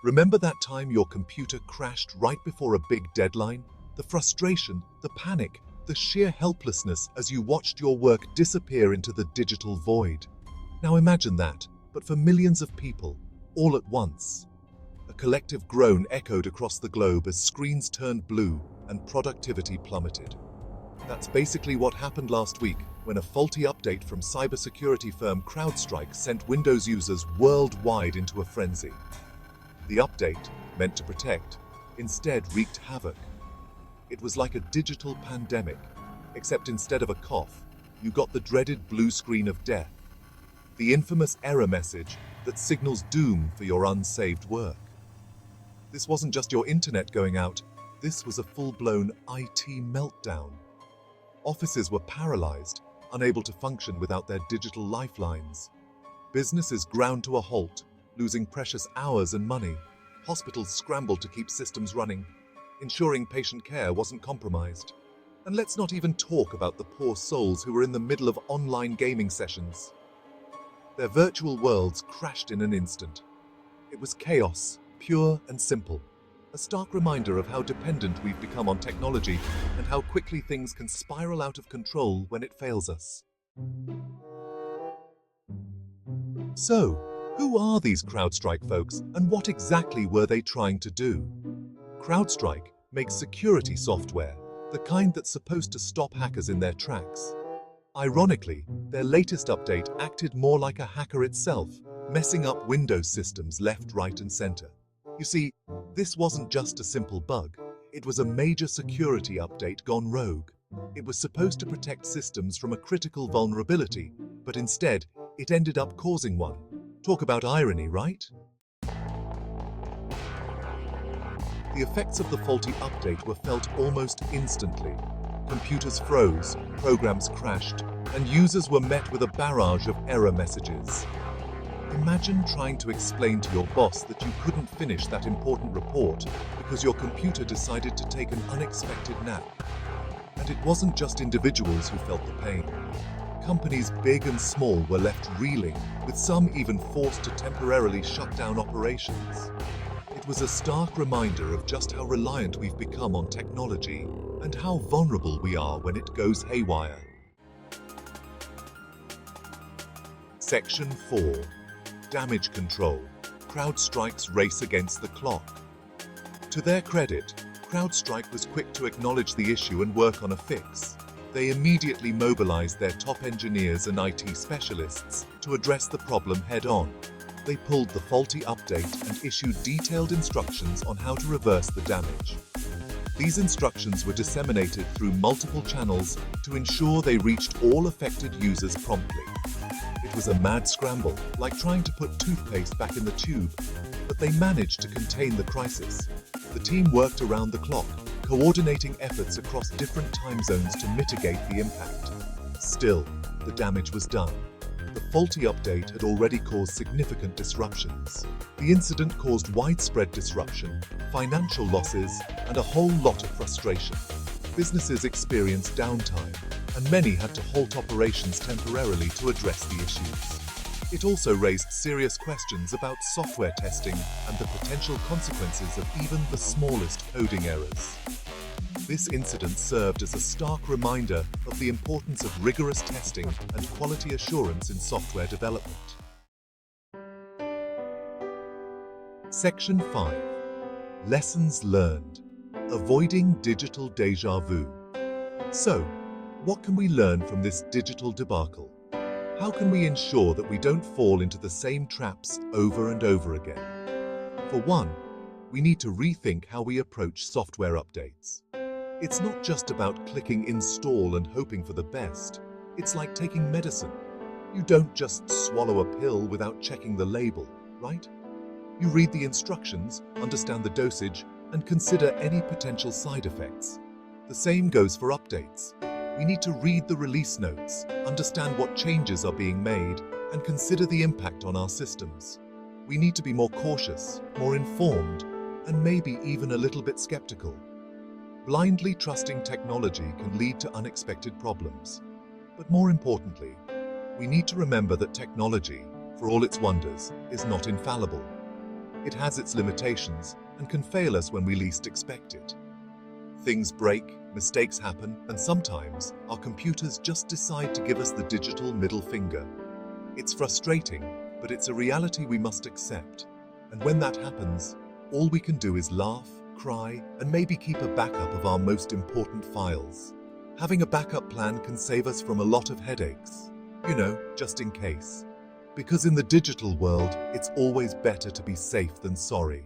Remember that time your computer crashed right before a big deadline? The frustration, the panic, the sheer helplessness as you watched your work disappear into the digital void. Now imagine that, but for millions of people, all at once. A collective groan echoed across the globe as screens turned blue and productivity plummeted. That's basically what happened last week when a faulty update from cybersecurity firm CrowdStrike sent Windows users worldwide into a frenzy. The update, meant to protect, instead wreaked havoc. It was like a digital pandemic, except instead of a cough, you got the dreaded blue screen of death. The infamous error message that signals doom for your unsaved work. This wasn't just your internet going out, this was a full-blown IT meltdown. Offices were paralyzed, unable to function without their digital lifelines. Businesses ground to a halt, losing precious hours and money. Hospitals scrambled to keep systems running, ensuring patient care wasn't compromised. And let's not even talk about the poor souls who were in the middle of online gaming sessions. Their virtual worlds crashed in an instant. It was chaos, pure and simple. A stark reminder of how dependent we've become on technology and how quickly things can spiral out of control when it fails us. So, who are these CrowdStrike folks and what exactly were they trying to do? CrowdStrike makes security software, the kind that's supposed to stop hackers in their tracks. Ironically, their latest update acted more like a hacker itself, messing up Windows systems left, right, and center. You see, this wasn't just a simple bug. It was a major security update gone rogue. It was supposed to protect systems from a critical vulnerability, but instead, it ended up causing one. Talk about irony, right? The effects of the faulty update were felt almost instantly. Computers froze, programs crashed, and users were met with a barrage of error messages. Imagine trying to explain to your boss that you couldn't finish that important report because your computer decided to take an unexpected nap. And it wasn't just individuals who felt the pain. Companies big and small were left reeling, with some even forced to temporarily shut down operations. It was a stark reminder of just how reliant we've become on technology and how vulnerable we are when it goes haywire. Section 4. Damage Control. CrowdStrike's race against the clock. To their credit, CrowdStrike was quick to acknowledge the issue and work on a fix. They immediately mobilized their top engineers and IT specialists to address the problem head-on. They pulled the faulty update and issued detailed instructions on how to reverse the damage. These instructions were disseminated through multiple channels to ensure they reached all affected users promptly. It was a mad scramble, like trying to put toothpaste back in the tube, but they managed to contain the crisis. The team worked around the clock, coordinating efforts across different time zones to mitigate the impact. Still, the damage was done. The faulty update had already caused significant disruptions. The incident caused widespread disruption, financial losses, and a whole lot of frustration. Businesses experienced downtime, and many had to halt operations temporarily to address the issues. It also raised serious questions about software testing and the potential consequences of even the smallest coding errors. This incident served as a stark reminder of the importance of rigorous testing and quality assurance in software development. Section 5. Lessons learned. Avoiding digital déjà vu. So, what can we learn from this digital debacle? How can we ensure that we don't fall into the same traps over and over again? For one, we need to rethink how we approach software updates. It's not just about clicking install and hoping for the best. It's like taking medicine. You don't just swallow a pill without checking the label, right? You read the instructions, understand the dosage, and consider any potential side effects. The same goes for updates. We need to read the release notes, understand what changes are being made, and consider the impact on our systems. We need to be more cautious, more informed, and maybe even a little bit skeptical. Blindly trusting technology can lead to unexpected problems. But more importantly, we need to remember that technology, for all its wonders, is not infallible. it has its limitations and can fail us when we least expect it. Things break, mistakes happen, and sometimes our computers just decide to give us the digital middle finger. It's frustrating, but it's a reality we must accept. And when that happens, all we can do is laugh, cry, and maybe keep a backup of our most important files. Having a backup plan can save us from a lot of headaches, just in case. Because in the digital world, it's always better to be safe than sorry.